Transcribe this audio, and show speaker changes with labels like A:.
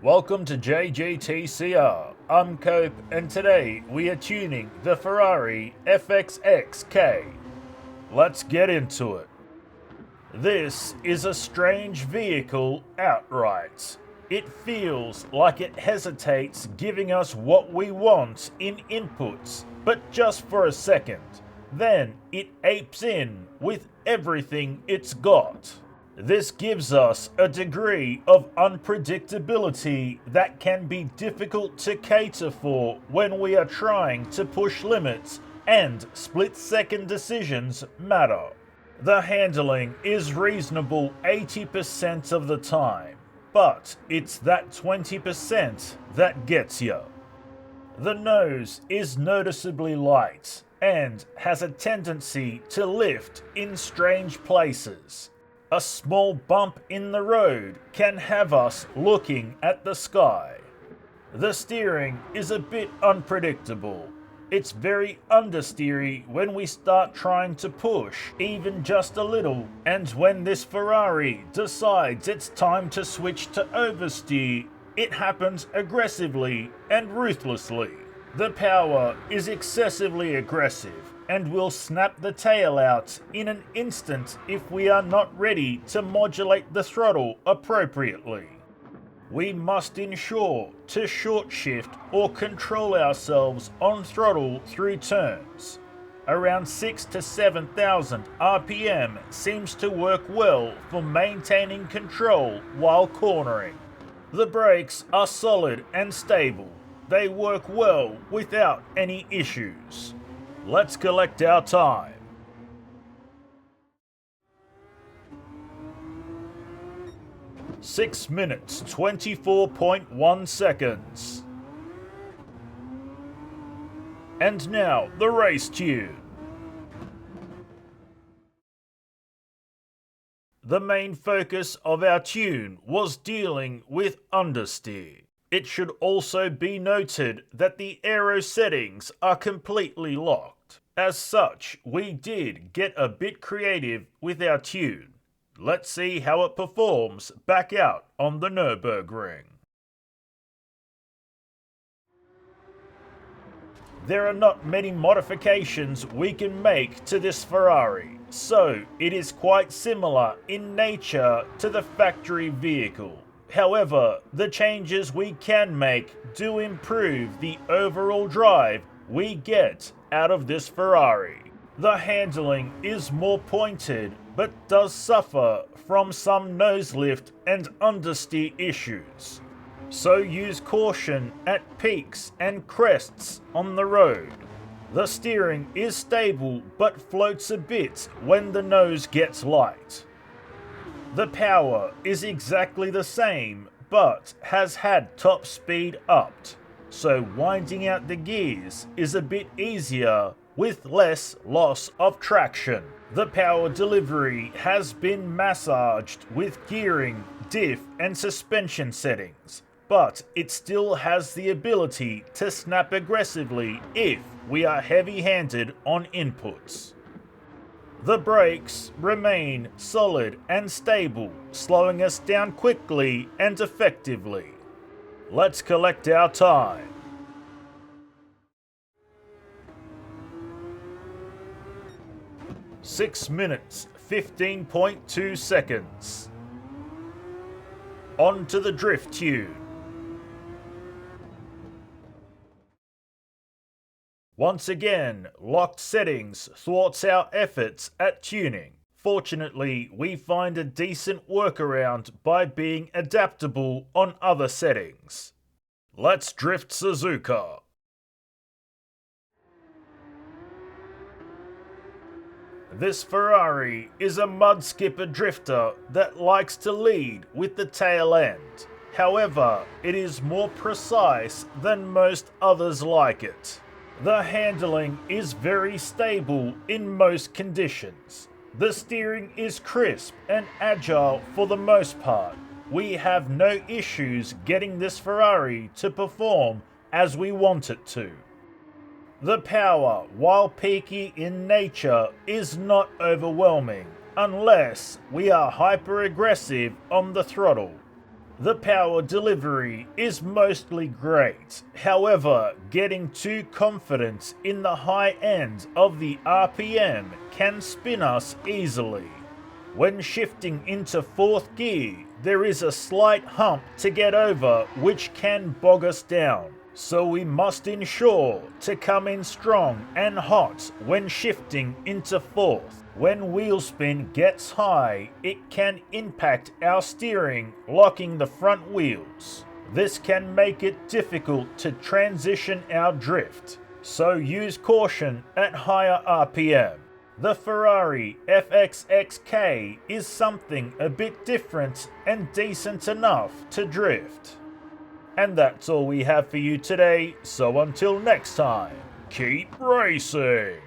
A: Welcome to JGTCR. I'm Cope, and today we are tuning the Ferrari FXXK. Let's get into it. This is a strange vehicle outright. It feels like it hesitates giving us what we want in inputs, but just for a second. Then it apes in with everything it's got. This gives us a degree of unpredictability that can be difficult to cater for when we are trying to push limits and split-second decisions matter. The handling is reasonable 80% of the time, but it's that 20% that gets you. The nose is noticeably light and has a tendency to lift in strange places. A small bump in the road can have us looking at the sky. The steering is a bit unpredictable. It's very understeery when we start trying to push even just a little, and when this Ferrari decides it's time to switch to oversteer, it happens aggressively and ruthlessly. The power is excessively aggressive and will snap the tail out in an instant if we are not ready to modulate the throttle appropriately. We must ensure to short shift or control ourselves on throttle through turns. Around 6,000 to 7,000 RPM seems to work well for maintaining control while cornering. The brakes are solid and stable. They work well without any issues. Let's collect our time. Six minutes, 24.1 seconds. And now, the race tune. The main focus of our tune was dealing with understeer. It should also be noted that the aero settings are completely locked. As such, we did get a bit creative with our tune. Let's see how it performs back out on the Nürburgring. There are not many modifications we can make to this Ferrari, so it is quite similar in nature to the factory vehicle. However, the changes we can make do improve the overall drive we get out of this Ferrari. The handling is more pointed, but does suffer from some nose lift and understeer issues. So use caution at peaks and crests on the road. The steering is stable but floats a bit when the nose gets light. The power is exactly the same, but has had top speed upped, so winding out the gears is a bit easier with less loss of traction. The power delivery has been massaged with gearing, diff and suspension settings, but it still has the ability to snap aggressively if we are heavy-handed on inputs. The brakes remain solid and stable, slowing us down quickly and effectively. Let's collect our time. Six minutes, 15.2 seconds. On to the drift tune. Once again, locked settings thwarts our efforts at tuning. Fortunately, we find a decent workaround by being adaptable on other settings. Let's drift Suzuka. This Ferrari is a mud skipper drifter that likes to lead with the tail end. However, it is more precise than most others like it. The handling is very stable in most conditions. The steering is crisp and agile for the most part. We have no issues getting this Ferrari to perform as we want it to. The power, while peaky in nature, is not overwhelming unless we are hyper aggressive on the throttle. The power delivery is mostly great, however, getting too confident in the high end of the RPM can spin us easily. When shifting into 4th gear, there is a slight hump to get over which can bog us down, so we must ensure to come in strong and hot when shifting into 4th. When wheel spin gets high, it can impact our steering, locking the front wheels. This can make it difficult to transition our drift, so use caution at higher RPM. The Ferrari FXXK is something a bit different and decent enough to drift. And that's all we have for you today, so until next time, keep racing!